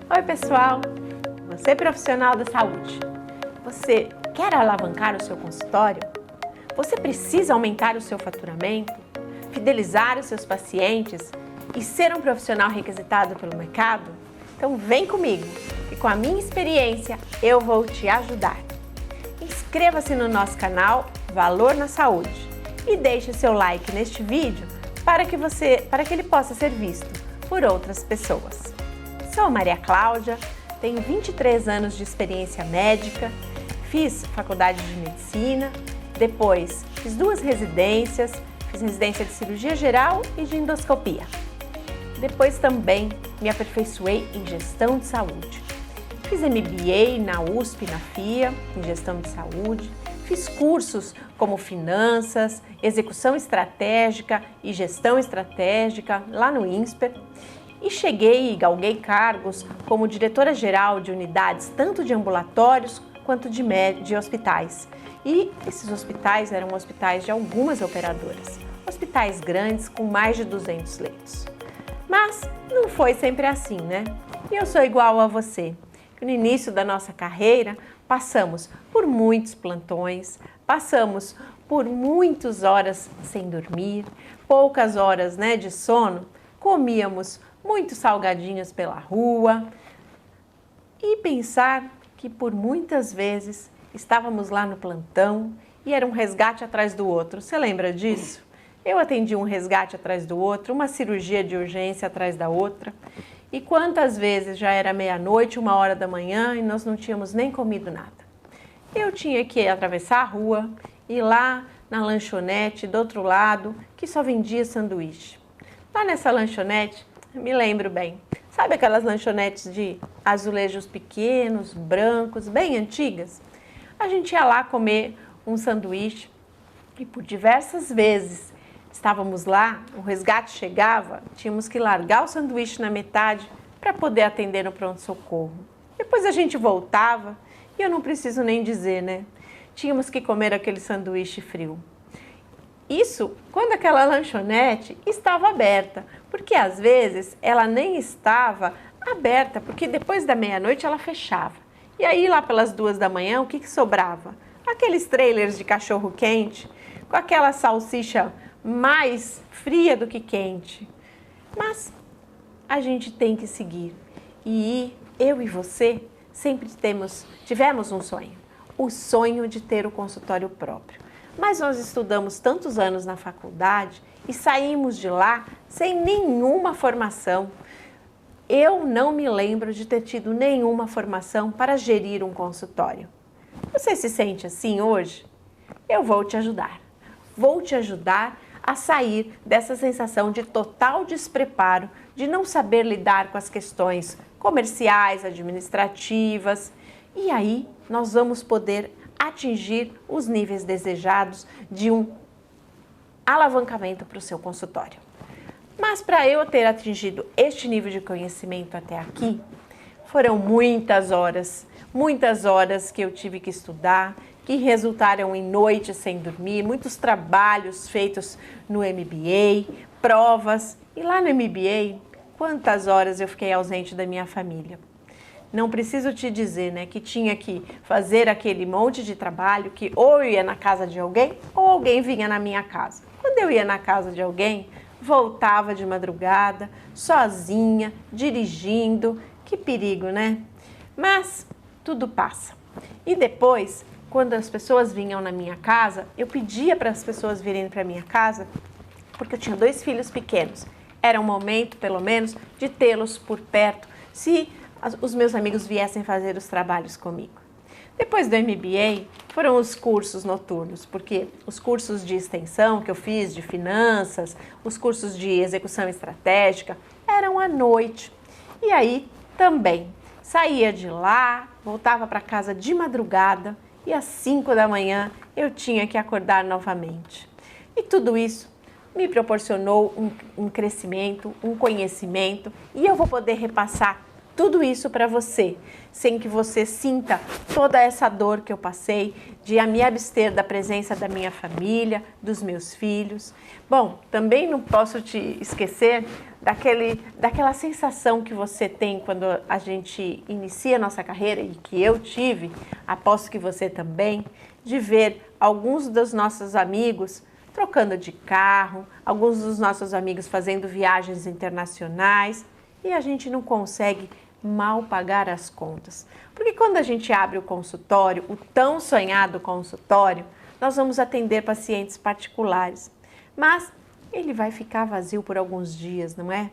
Oi pessoal, você é profissional da saúde, você quer alavancar o seu consultório? Você precisa aumentar o seu faturamento, fidelizar os seus pacientes e ser um profissional requisitado pelo mercado? Então vem comigo e com a minha experiência eu vou te ajudar. Inscreva-se no nosso canal Valor na Saúde e deixe seu like neste vídeo para que ele possa ser visto por outras pessoas. Sou Maria Cláudia, tenho 23 anos de experiência médica, fiz faculdade de medicina, depois fiz 2 residências, fiz residência de cirurgia geral e de endoscopia. Depois também me aperfeiçoei em gestão de saúde. Fiz MBA na USP, na FIA, em gestão de saúde. Fiz cursos como finanças, execução estratégica e gestão estratégica lá no INSPER. E cheguei e galguei cargos como diretora-geral de unidades tanto de ambulatórios quanto de hospitais. E esses hospitais eram hospitais de algumas operadoras, hospitais grandes com mais de 200 leitos. Mas não foi sempre assim, né? E eu sou igual a você. No início da nossa carreira, passamos por muitos plantões, passamos por muitas horas sem dormir, poucas horas, de sono, comíamos muitos salgadinhos pela rua e pensar que por muitas vezes estávamos lá no plantão e era um resgate atrás do outro. Você lembra disso? Eu atendi um resgate atrás do outro, uma cirurgia de urgência atrás da outra. E quantas vezes já era meia-noite, 1h da manhã e nós não tínhamos nem comido nada. Eu tinha que atravessar a rua, ir lá na lanchonete do outro lado, que só vendia sanduíche. Lá nessa lanchonete, me lembro bem, sabe aquelas lanchonetes de azulejos pequenos, brancos, bem antigas? A gente ia lá comer um sanduíche e por diversas vezes estávamos lá, o resgate chegava, tínhamos que largar o sanduíche na metade para poder atender no pronto-socorro. Depois a gente voltava e eu não preciso nem dizer, Tínhamos que comer aquele sanduíche frio. Isso quando aquela lanchonete estava aberta, porque às vezes ela nem estava aberta, porque depois da meia-noite ela fechava. E aí lá pelas 2 da manhã, o que sobrava? Aqueles trailers de cachorro quente, com aquela salsicha mais fria do que quente. Mas a gente tem que seguir. E eu e você sempre tivemos um sonho. O sonho de ter o consultório próprio. Mas nós estudamos tantos anos na faculdade e saímos de lá sem nenhuma formação. Eu não me lembro de ter tido nenhuma formação para gerir um consultório. Você se sente assim hoje? Eu vou te ajudar. Vou te ajudar a sair dessa sensação de total despreparo, de não saber lidar com as questões comerciais, administrativas. E aí nós vamos poder atingir os níveis desejados de um alavancamento para o seu consultório. Mas para eu ter atingido este nível de conhecimento até aqui, foram muitas horas que eu tive que estudar, que resultaram em noites sem dormir, muitos trabalhos feitos no MBA, provas. E lá no MBA, quantas horas eu fiquei ausente da minha família. Não preciso te dizer, que tinha que fazer aquele monte de trabalho que ou eu ia na casa de alguém ou alguém vinha na minha casa. Quando eu ia na casa de alguém, voltava de madrugada, sozinha, dirigindo. Que perigo, Mas tudo passa. E depois, quando as pessoas vinham na minha casa, eu pedia para as pessoas virem para minha casa, porque eu tinha 2 filhos pequenos. Era um momento, pelo menos, de tê-los por perto, se os meus amigos viessem fazer os trabalhos comigo. Depois do MBA, foram os cursos noturnos, porque os cursos de extensão que eu fiz, de finanças, os cursos de execução estratégica, eram à noite. E aí, também, saía de lá, voltava para casa de madrugada e às 5 da manhã eu tinha que acordar novamente. E tudo isso me proporcionou um crescimento, um conhecimento e eu vou poder repassar tudo isso para você, sem que você sinta toda essa dor que eu passei de me abster da presença da minha família, dos meus filhos. Bom, também não posso te esquecer daquela sensação que você tem quando a gente inicia a nossa carreira e que eu tive, aposto que você também, de ver alguns dos nossos amigos trocando de carro, alguns dos nossos amigos fazendo viagens internacionais e a gente não consegue mal pagar as contas. Porque quando a gente abre o consultório, o tão sonhado consultório, nós vamos atender pacientes particulares. Mas ele vai ficar vazio por alguns dias, não é?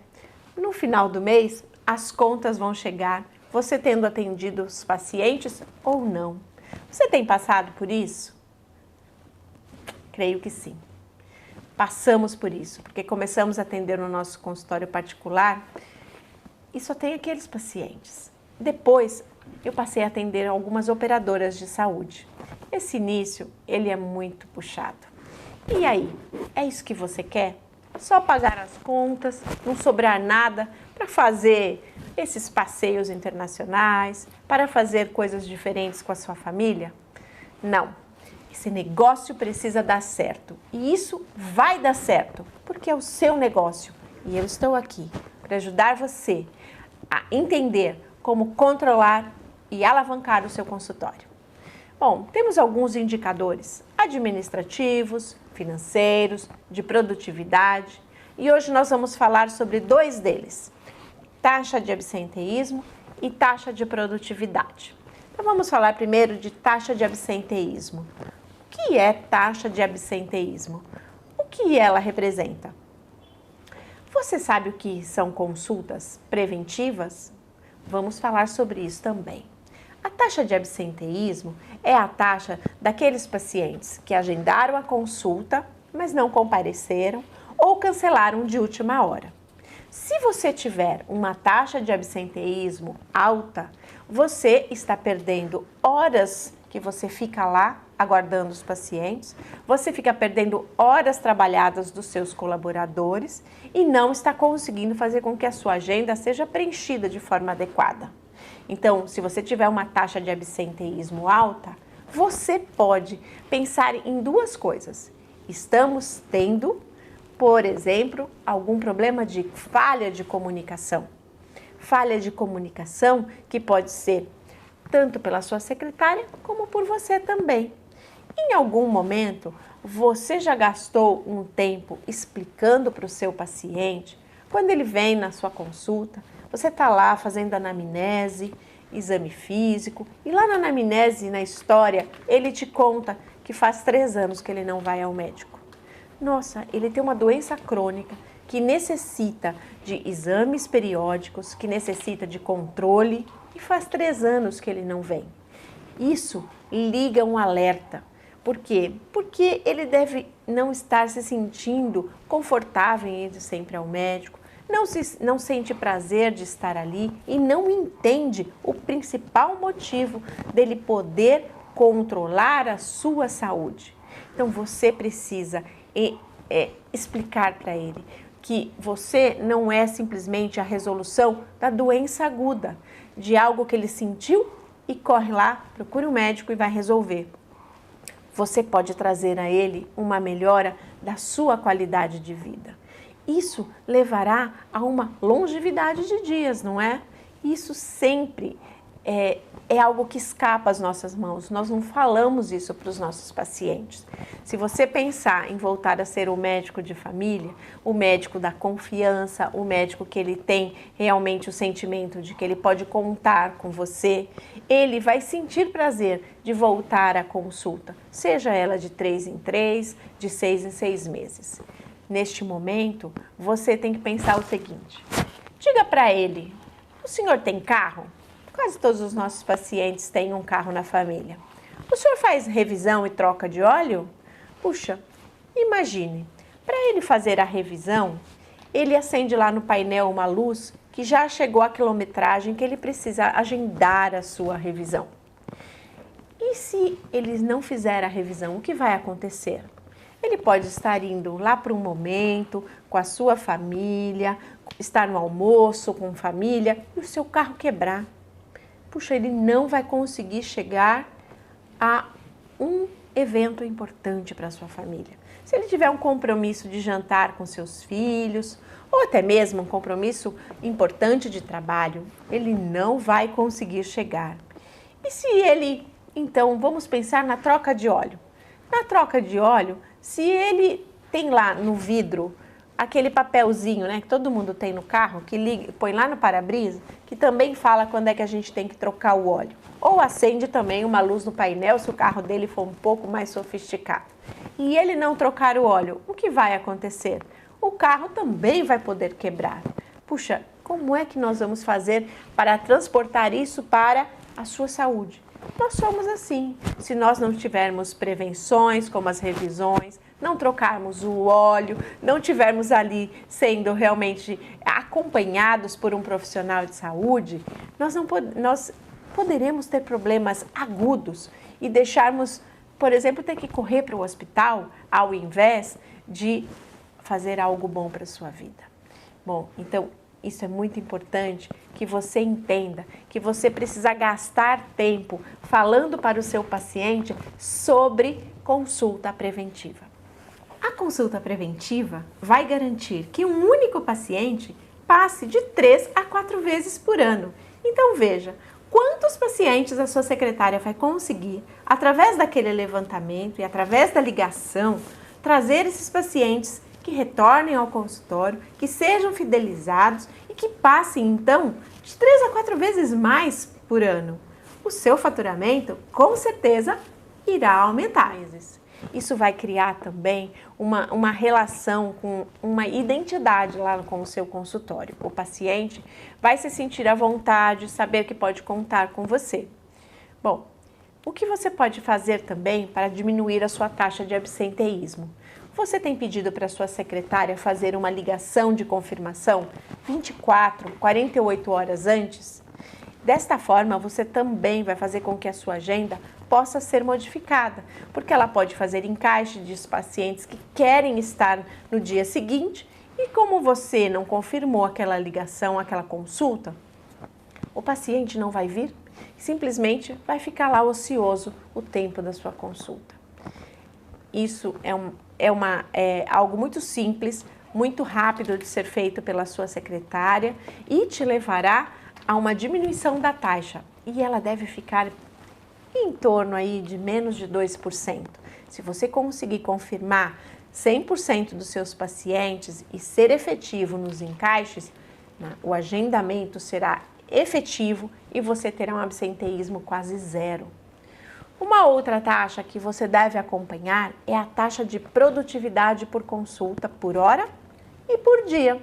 No final do mês, as contas vão chegar, você tendo atendido os pacientes ou não. Você tem passado por isso? Creio que sim. Passamos por isso, porque começamos a atender no nosso consultório particular e só tem aqueles pacientes. Depois, eu passei a atender algumas operadoras de saúde. Esse início, ele é muito puxado. E aí, é isso que você quer? Só pagar as contas, não sobrar nada para fazer esses passeios internacionais, para fazer coisas diferentes com a sua família? Não. Esse negócio precisa dar certo. E isso vai dar certo, porque é o seu negócio. E eu estou aqui para ajudar você a entender como controlar e alavancar o seu consultório. Bom, temos alguns indicadores administrativos, financeiros, de produtividade e hoje nós vamos falar sobre dois deles, taxa de absenteísmo e taxa de produtividade. Então vamos falar primeiro de taxa de absenteísmo. O que é taxa de absenteísmo? O que ela representa? Você sabe o que são consultas preventivas? Vamos falar sobre isso também. A taxa de absenteísmo é a taxa daqueles pacientes que agendaram a consulta, mas não compareceram ou cancelaram de última hora. Se você tiver uma taxa de absenteísmo alta, você está perdendo horas que você fica lá aguardando os pacientes, você fica perdendo horas trabalhadas dos seus colaboradores e não está conseguindo fazer com que a sua agenda seja preenchida de forma adequada. Então, se você tiver uma taxa de absenteísmo alta, você pode pensar em duas coisas. Estamos tendo, por exemplo, algum problema de falha de comunicação. Falha de comunicação que pode ser tanto pela sua secretária como por você também. Em algum momento, você já gastou um tempo explicando para o seu paciente, quando ele vem na sua consulta, você está lá fazendo anamnese, exame físico, e lá na anamnese, na história, ele te conta que faz 3 anos que ele não vai ao médico. Nossa, ele tem uma doença crônica que necessita de exames periódicos, que necessita de controle, e faz 3 anos que ele não vem. Isso liga um alerta. Por quê? Porque ele deve não estar se sentindo confortável em ir sempre ao médico, não sente prazer de estar ali e não entende o principal motivo dele poder controlar a sua saúde. Então você precisa explicar para ele que você não é simplesmente a resolução da doença aguda, de algo que ele sentiu e corre lá, procura um médico e vai resolver. Você pode trazer a ele uma melhora da sua qualidade de vida. Isso levará a uma longevidade de dias, não é? Isso sempre é algo que escapa às nossas mãos. Nós não falamos isso para os nossos pacientes. Se você pensar em voltar a ser o médico de família, o médico da confiança, o médico que ele tem realmente o sentimento de que ele pode contar com você, ele vai sentir prazer de voltar à consulta, seja ela de 3 em 3, de 6 em 6 meses. Neste momento, você tem que pensar o seguinte: diga para ele, o senhor tem carro? Quase todos os nossos pacientes têm um carro na família. O senhor faz revisão e troca de óleo? Puxa, imagine, para ele fazer a revisão, ele acende lá no painel uma luz que já chegou à quilometragem que ele precisa agendar a sua revisão. E se ele não fizer a revisão, o que vai acontecer? Ele pode estar indo lá para um momento, com a sua família, estar no almoço com família e o seu carro quebrar. Puxa, ele não vai conseguir chegar a um evento importante para a sua família. Se ele tiver um compromisso de jantar com seus filhos, ou até mesmo um compromisso importante de trabalho, ele não vai conseguir chegar. E se ele, então, vamos pensar na troca de óleo. Na troca de óleo, se ele tem lá no vidro aquele papelzinho, né, que todo mundo tem no carro, que liga, põe lá no para-brisa, que também fala quando é que a gente tem que trocar o óleo. Ou acende também uma luz no painel se o carro dele for um pouco mais sofisticado. E ele não trocar o óleo, o que vai acontecer? O carro também vai poder quebrar. Puxa, como é que nós vamos fazer para transportar isso para a sua saúde? Nós somos assim. Se nós não tivermos prevenções, como as revisões, não trocarmos o óleo, não tivermos ali sendo realmente acompanhados por um profissional de saúde, nós poderemos ter problemas agudos e deixarmos, por exemplo, ter que correr para o hospital ao invés de fazer algo bom para a sua vida. Bom, então isso é muito importante que você entenda que você precisa gastar tempo falando para o seu paciente sobre consulta preventiva. A consulta preventiva vai garantir que um único paciente passe de 3 a 4 vezes por ano. Então veja, quantos pacientes a sua secretária vai conseguir, através daquele levantamento e através da ligação, trazer esses pacientes que retornem ao consultório, que sejam fidelizados e que passem, então, de 3 a 4 vezes mais por ano. O seu faturamento, com certeza, irá aumentar. Isso vai criar também uma relação com uma identidade lá com o seu consultório. O paciente vai se sentir à vontade, saber que pode contar com você. Bom, o que você pode fazer também para diminuir a sua taxa de absenteísmo? Você tem pedido para a sua secretária fazer uma ligação de confirmação 24, 48 horas antes? Desta forma, você também vai fazer com que a sua agenda possa ser modificada, porque ela pode fazer encaixe de pacientes que querem estar no dia seguinte e como você não confirmou aquela ligação, aquela consulta, o paciente não vai vir, simplesmente vai ficar lá ocioso o tempo da sua consulta. Isso é algo muito simples, muito rápido de ser feito pela sua secretária e te levará a uma diminuição da taxa. E ela deve ficar em torno aí de menos de 2%. Se você conseguir confirmar 100% dos seus pacientes e ser efetivo nos encaixes, o agendamento será efetivo e você terá um absenteísmo quase zero. Uma outra taxa que você deve acompanhar é a taxa de produtividade por consulta por hora e por dia.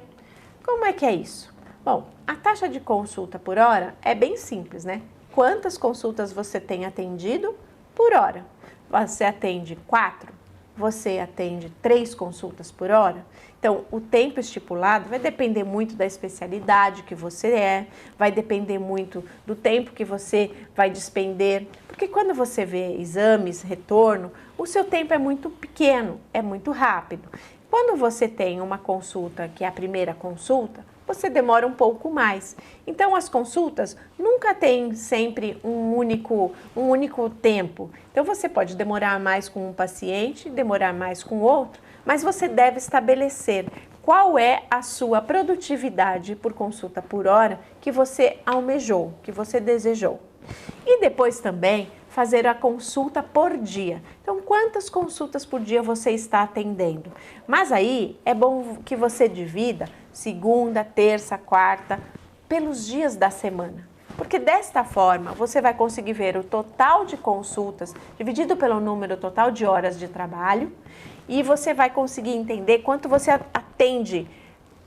Como é que é isso? Bom, a taxa de consulta por hora é bem simples, né? Quantas consultas você tem atendido por hora? Você atende 4? Você atende 3 consultas por hora? Então, o tempo estipulado vai depender muito da especialidade que você vai depender muito do tempo que você vai despender, porque quando você vê exames, retorno, o seu tempo é muito pequeno, é muito rápido. Quando você tem uma consulta, que é a primeira consulta, você demora um pouco mais. Então, as consultas nunca têm sempre um único tempo. Então, você pode demorar mais com um paciente, demorar mais com outro, mas você deve estabelecer qual é a sua produtividade por consulta por hora que você almejou, que você desejou. E depois também fazer a consulta por dia. Então, quantas consultas por dia você está atendendo? Mas aí é bom que você divida segunda, terça, quarta, pelos dias da semana. Porque desta forma você vai conseguir ver o total de consultas dividido pelo número total de horas de trabalho e você vai conseguir entender quanto você atende,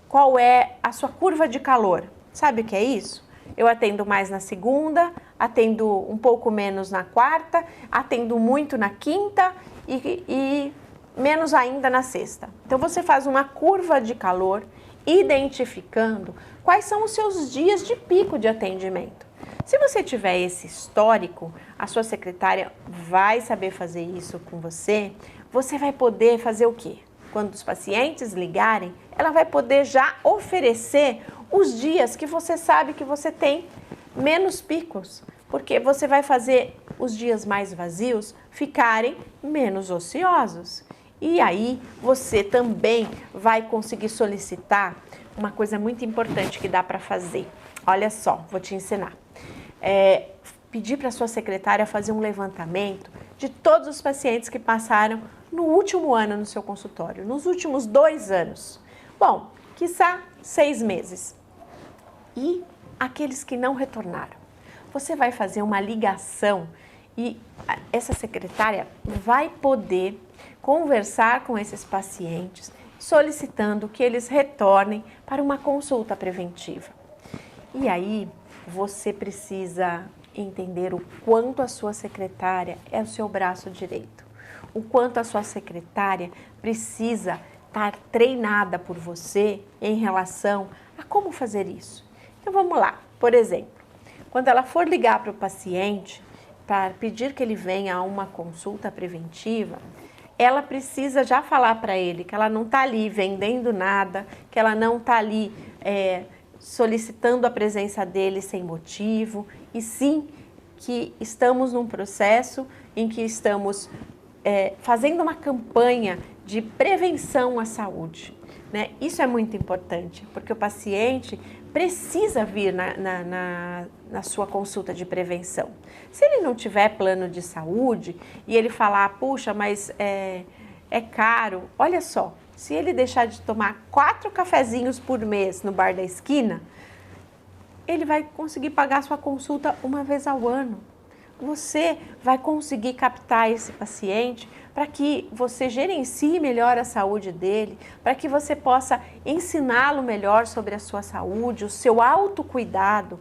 qual é a sua curva de calor. Sabe o que é isso? Eu atendo mais na segunda, atendo um pouco menos na quarta, atendo muito na quinta e menos ainda na sexta. Então você faz uma curva de calor identificando quais são os seus dias de pico de atendimento. Se você tiver esse histórico, a sua secretária vai saber fazer isso com você. Você vai poder fazer o quê? quando os pacientes ligarem, ela vai poder já oferecer os dias que você sabe que você tem menos picos, porque você vai fazer os dias mais vazios ficarem menos ociosos. E aí você também vai conseguir solicitar uma coisa muito importante que dá para fazer. Olha só, vou te ensinar. Pedir para sua secretária fazer um levantamento de todos os pacientes que passaram no último ano no seu consultório, nos últimos 2 anos. Bom, quiçá 6 meses. E aqueles que não retornaram. Você vai fazer uma ligação e essa secretária vai poder conversar com esses pacientes, solicitando que eles retornem para uma consulta preventiva. E aí, você precisa entender o quanto a sua secretária é o seu braço direito, o quanto a sua secretária precisa estar treinada por você em relação a como fazer isso. Então vamos lá, por exemplo, quando ela for ligar para o paciente para pedir que ele venha a uma consulta preventiva, ela precisa já falar para ele que ela não está ali vendendo nada, que ela não está ali solicitando a presença dele sem motivo, e sim que estamos num processo em que estamos fazendo uma campanha de prevenção à saúde, né? Isso é muito importante, porque o paciente precisa vir na sua consulta de prevenção. Se ele não tiver plano de saúde e ele falar, puxa, mas é caro, olha só, se ele deixar de tomar 4 cafezinhos por mês no bar da esquina, ele vai conseguir pagar a sua consulta uma vez ao ano. Você vai conseguir captar esse paciente para que você gerencie melhor a saúde dele, para que você possa ensiná-lo melhor sobre a sua saúde, o seu autocuidado.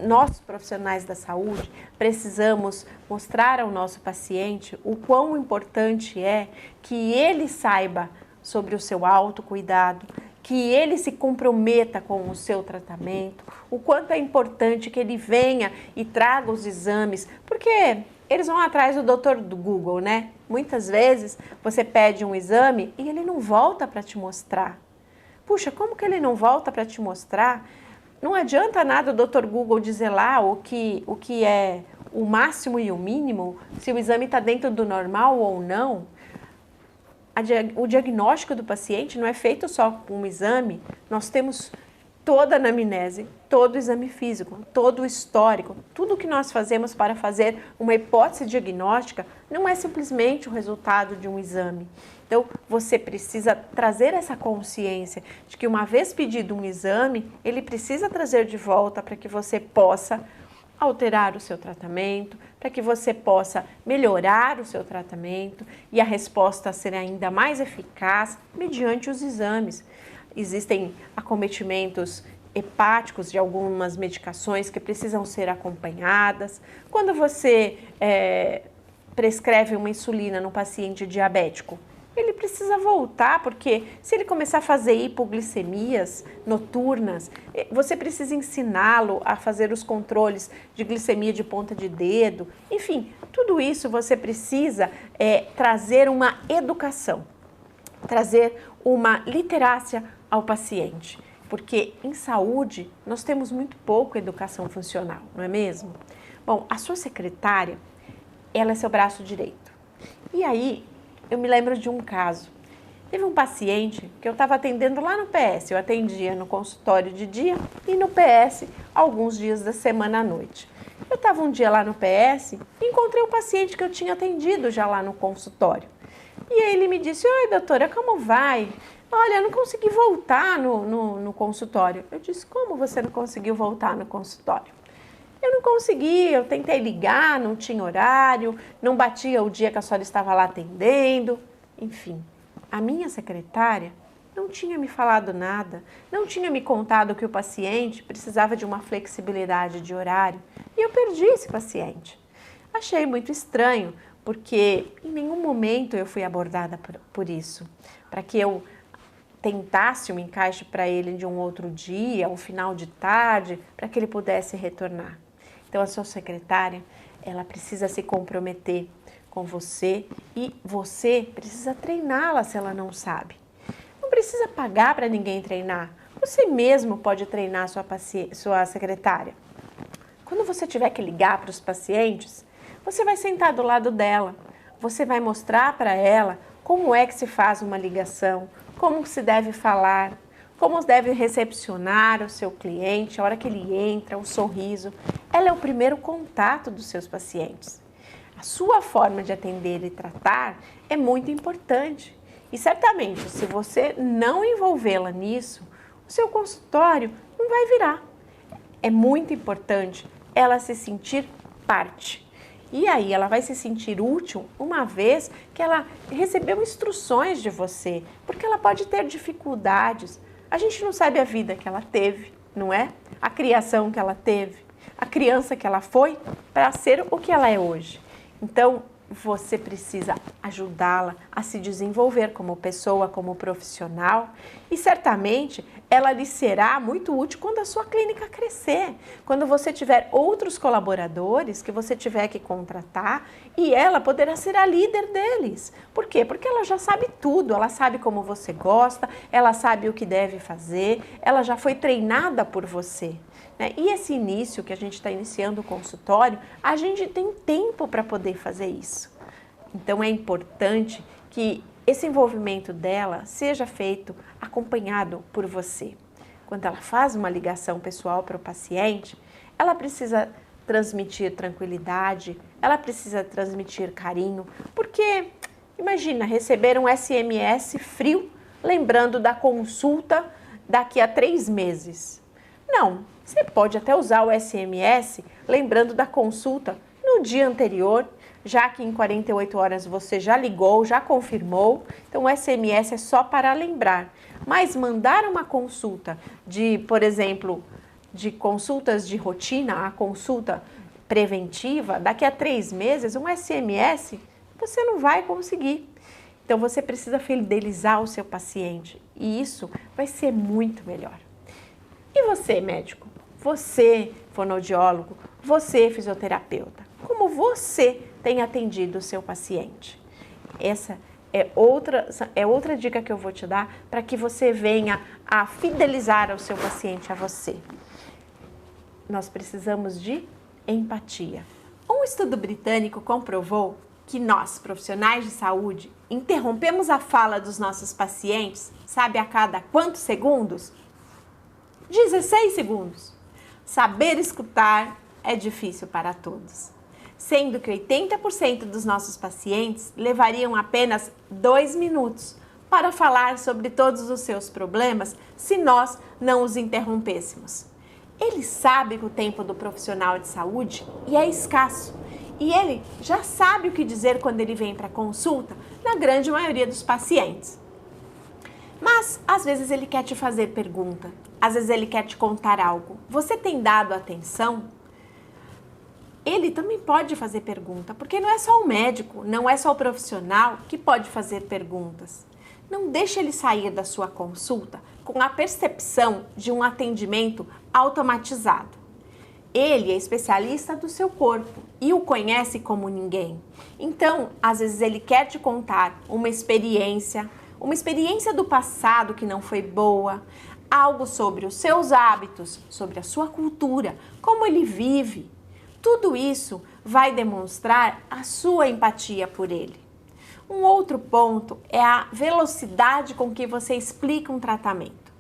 Nós, profissionais da saúde, precisamos mostrar ao nosso paciente o quão importante é que ele saiba sobre o seu autocuidado, que ele se comprometa com o seu tratamento, o quanto é importante que ele venha e traga os exames, porque eles vão atrás do doutor do Google, né? Muitas vezes você pede um exame e ele não volta para te mostrar. Puxa, como que ele não volta para te mostrar? Não adianta nada o doutor Google dizer lá o que é o máximo e o mínimo, se o exame está dentro do normal ou não. O diagnóstico do paciente não é feito só com um exame, nós temos toda a anamnese, todo o exame físico, todo o histórico, tudo que nós fazemos para fazer uma hipótese diagnóstica não é simplesmente o resultado de um exame. Então, você precisa trazer essa consciência de que uma vez pedido um exame, ele precisa trazer de volta para que você possa alterar o seu tratamento, para que você possa melhorar o seu tratamento e a resposta ser ainda mais eficaz mediante os exames. Existem acometimentos hepáticos de algumas medicações que precisam ser acompanhadas. Quando você prescreve uma insulina no paciente diabético, ele precisa voltar, porque se ele começar a fazer hipoglicemias noturnas, você precisa ensiná-lo a fazer os controles de glicemia de ponta de dedo. Enfim, tudo isso você precisa trazer uma educação, trazer uma literácia ao paciente, porque em saúde nós temos muito pouco educação funcional, não é mesmo? Bom, a sua secretária, ela é seu braço direito. E aí, eu me lembro de um caso. Teve um paciente que eu estava atendendo lá no PS. Eu atendia no consultório de dia e no PS alguns dias da semana à noite. Eu estava um dia lá no PS e encontrei um paciente que eu tinha atendido já lá no consultório. E aí ele me disse, oi doutora, como vai? Olha, eu não consegui voltar no consultório. Eu disse, como você não conseguiu voltar no consultório? Eu não consegui, eu tentei ligar, não tinha horário, não batia o dia que a senhora estava lá atendendo. Enfim, a minha secretária não tinha me falado nada, não tinha me contado que o paciente precisava de uma flexibilidade de horário e eu perdi esse paciente. Achei muito estranho, porque em nenhum momento eu fui abordada por isso, para que eu tentasse um encaixe para ele de um outro dia, um final de tarde, para que ele pudesse retornar. Então, a sua secretária, ela precisa se comprometer com você e você precisa treiná-la se ela não sabe. Não precisa pagar para ninguém treinar. Você mesmo pode treinar sua secretária. Quando você tiver que ligar para os pacientes, você vai sentar do lado dela. Você vai mostrar para ela como é que se faz uma ligação, como se deve falar, como deve recepcionar o seu cliente, a hora que ele entra, o sorriso. Ela é o primeiro contato dos seus pacientes. A sua forma de atender e tratar é muito importante. E certamente, se você não envolvê-la nisso, o seu consultório não vai virar. É muito importante ela se sentir parte. E aí ela vai se sentir útil uma vez que ela recebeu instruções de você, porque ela pode ter dificuldades. A gente não sabe a vida que ela teve, não é? A criação que ela teve, a criança que ela foi para ser o que ela é hoje. Então, você precisa ajudá-la a se desenvolver como pessoa, como profissional e certamente ela lhe será muito útil quando a sua clínica crescer, quando você tiver outros colaboradores que você tiver que contratar e ela poderá ser a líder deles. Por quê? Porque ela já sabe tudo, ela sabe como você gosta, ela sabe o que deve fazer, ela já foi treinada por você. E esse início que a gente está iniciando o consultório, a gente tem tempo para poder fazer isso. Então é importante que esse envolvimento dela seja feito acompanhado por você. Quando ela faz uma ligação pessoal para o paciente, ela precisa transmitir tranquilidade, ela precisa transmitir carinho, porque imagina receber um SMS frio lembrando da consulta daqui a 3 meses. Não, você pode até usar o SMS lembrando da consulta no dia anterior, já que em 48 horas você já ligou, já confirmou, então o SMS é só para lembrar. Mas mandar uma consulta por exemplo, de consultas de rotina a consulta preventiva, daqui a 3 meses, um SMS, você não vai conseguir. Então você precisa fidelizar o seu paciente e isso vai ser muito melhor. E você, médico? Você, fonoaudiólogo, você, fisioterapeuta, como você tem atendido o seu paciente? Essa é outra dica que eu vou te dar para que você venha a fidelizar o seu paciente a você. Nós precisamos de empatia. Um estudo britânico comprovou que nós, profissionais de saúde, interrompemos a fala dos nossos pacientes, sabe a cada quantos segundos? 16 segundos. Saber escutar é difícil para todos, sendo que 80% dos nossos pacientes levariam apenas 2 minutos para falar sobre todos os seus problemas se nós não os interrompêssemos. Ele sabe que o tempo do profissional de saúde é escasso e ele já sabe o que dizer quando ele vem para consulta na grande maioria dos pacientes. Mas, às vezes, ele quer te fazer pergunta, às vezes ele quer te contar algo. Você tem dado atenção? Ele também pode fazer pergunta, porque não é só o médico, não é só o profissional que pode fazer perguntas. Não deixe ele sair da sua consulta com a percepção de um atendimento automatizado. Ele é especialista do seu corpo e o conhece como ninguém. Então, às vezes ele quer te contar uma experiência do passado que não foi boa, algo sobre os seus hábitos, sobre a sua cultura, como ele vive. Tudo isso vai demonstrar a sua empatia por ele. Um outro ponto é a velocidade com que você explica um tratamento.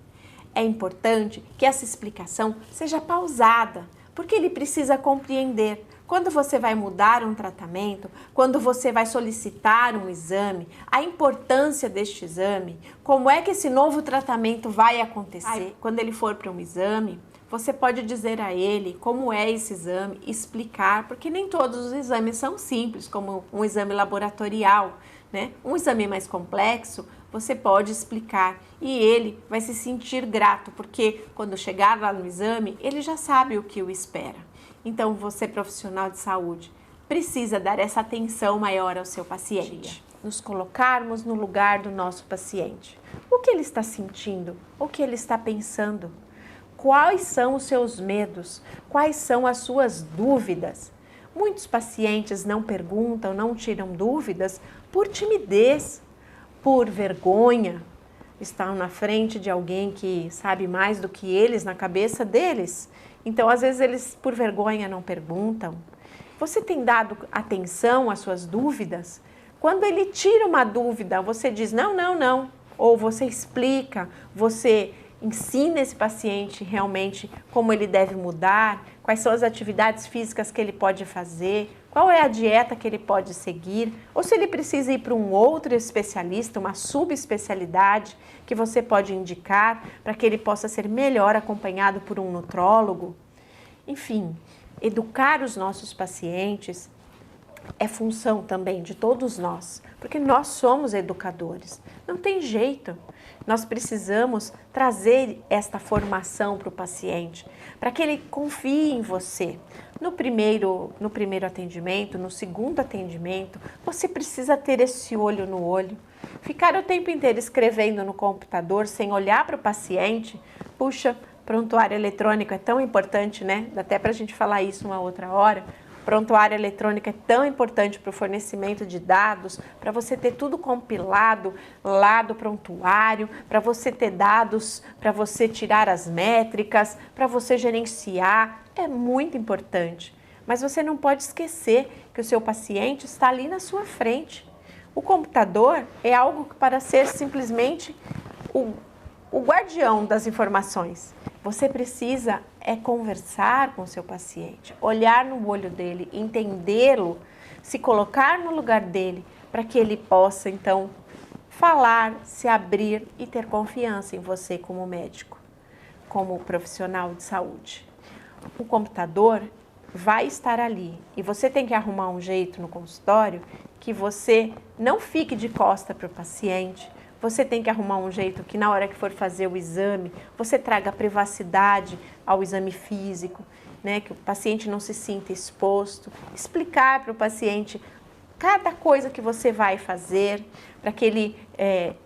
É importante que essa explicação seja pausada, porque ele precisa compreender. Quando você vai mudar um tratamento, quando você vai solicitar um exame, a importância deste exame, como é que esse novo tratamento vai acontecer. Quando ele for para um exame, você pode dizer a ele como é esse exame, explicar, porque nem todos os exames são simples, como um exame laboratorial, né? Um exame mais complexo, você pode explicar e ele vai se sentir grato, porque quando chegar lá no exame, ele já sabe o que o espera. Então, você, profissional de saúde, precisa dar essa atenção maior ao seu paciente. Nos colocarmos no lugar do nosso paciente. O que ele está sentindo? O que ele está pensando? Quais são os seus medos? Quais são as suas dúvidas? Muitos pacientes não perguntam, não tiram dúvidas por timidez, por vergonha. Estão na frente de alguém que sabe mais do que eles na cabeça deles. Então, às vezes, eles por vergonha não perguntam. Você tem dado atenção às suas dúvidas? Quando ele tira uma dúvida, você diz não, não, não. Ou você explica, você ensina esse paciente realmente como ele deve mudar, quais são as atividades físicas que ele pode fazer, qual é a dieta que ele pode seguir, ou se ele precisa ir para um outro especialista, uma subespecialidade que você pode indicar para que ele possa ser melhor acompanhado por um nutrólogo. Enfim, educar os nossos pacientes é função também de todos nós, porque nós somos educadores, não tem jeito. Nós precisamos trazer esta formação para o paciente, para que ele confie em você. No primeiro atendimento, no segundo atendimento, você precisa ter esse olho no olho. Ficar o tempo inteiro escrevendo no computador sem olhar para o paciente, puxa, prontuário eletrônico é tão importante, né? Dá até para a gente falar isso uma outra hora. Prontuário eletrônico é tão importante para o fornecimento de dados, para você ter tudo compilado lá do prontuário, para você ter dados, para você tirar as métricas, para você gerenciar, é muito importante. Mas você não pode esquecer que o seu paciente está ali na sua frente. O computador é algo para ser simplesmente o guardião das informações. Você precisa conversar com o seu paciente, olhar no olho dele, entendê-lo, se colocar no lugar dele, para que ele possa, então, falar, se abrir e ter confiança em você como médico, como profissional de saúde. O computador vai estar ali e você tem que arrumar um jeito no consultório que você não fique de costa para o paciente. Você tem que arrumar um jeito que na hora que for fazer o exame, você traga privacidade ao exame físico, né? Que o paciente não se sinta exposto. Explicar para o paciente cada coisa que você vai fazer, para que ele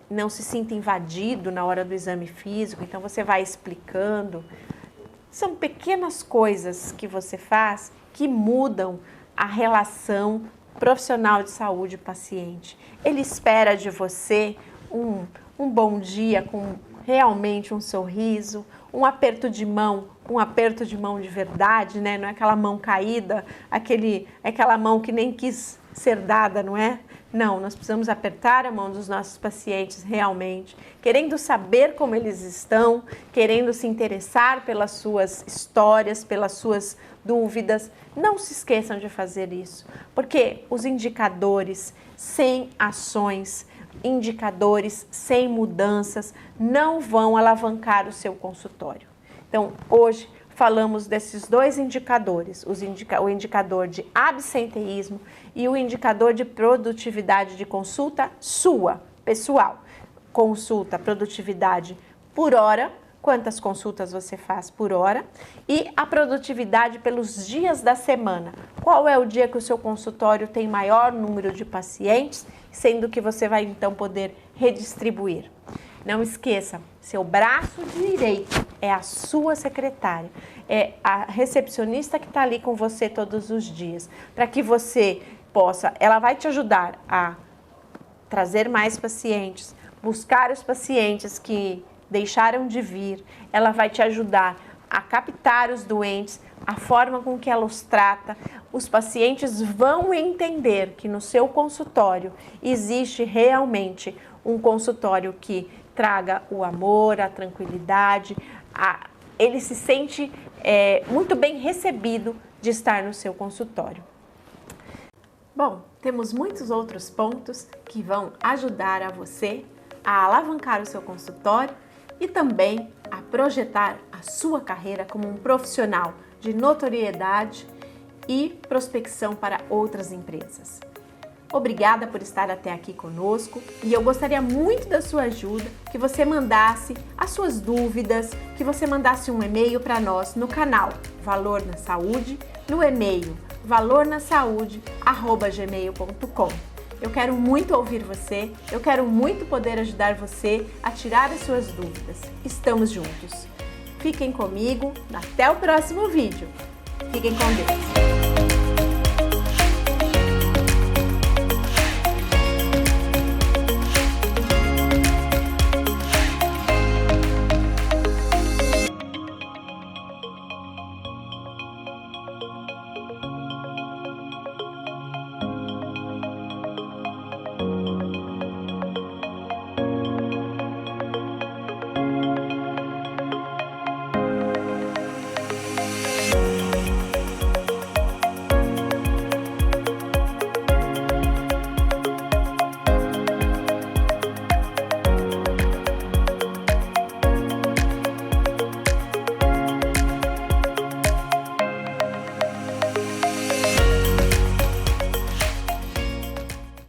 não se sinta invadido na hora do exame físico. Então, você vai explicando. São pequenas coisas que você faz que mudam a relação profissional de saúde paciente. Ele espera de você um bom dia com realmente um sorriso, um aperto de mão de verdade, né? Não é aquela mão caída, aquela mão que nem quis ser dada, não é? Não, nós precisamos apertar a mão dos nossos pacientes realmente, querendo saber como eles estão, querendo se interessar pelas suas histórias, pelas suas dúvidas. Não se esqueçam de fazer isso, porque os indicadores sem ações, indicadores sem mudanças não vão alavancar o seu consultório. Então, hoje falamos desses dois indicadores, o indicador de absenteísmo e o indicador de produtividade de consulta sua, pessoal. Consulta, produtividade por hora, quantas consultas você faz por hora, e a produtividade pelos dias da semana. Qual é o dia que o seu consultório tem maior número de pacientes, sendo que você vai então poder redistribuir. Não esqueça, seu braço direito é a sua secretária, é a recepcionista que está ali com você todos os dias, para que você possa, ela vai te ajudar a trazer mais pacientes, buscar os pacientes que deixaram de vir, ela vai te ajudar a captar os doentes, a forma com que ela os trata. Os pacientes vão entender que no seu consultório existe realmente um consultório que traga o amor, a tranquilidade, ele se sente muito bem recebido de estar no seu consultório. Bom, temos muitos outros pontos que vão ajudar a você a alavancar o seu consultório e também a projetar a sua carreira como um profissional de notoriedade e prospecção para outras empresas. Obrigada por estar até aqui conosco e eu gostaria muito da sua ajuda, que você mandasse as suas dúvidas, que você mandasse um e-mail para nós no canal Valor na Saúde, no e-mail valornasaude@gmail.com. Eu quero muito ouvir você, eu quero muito poder ajudar você a tirar as suas dúvidas. Estamos juntos. Fiquem comigo, até o próximo vídeo. Fiquem com Deus.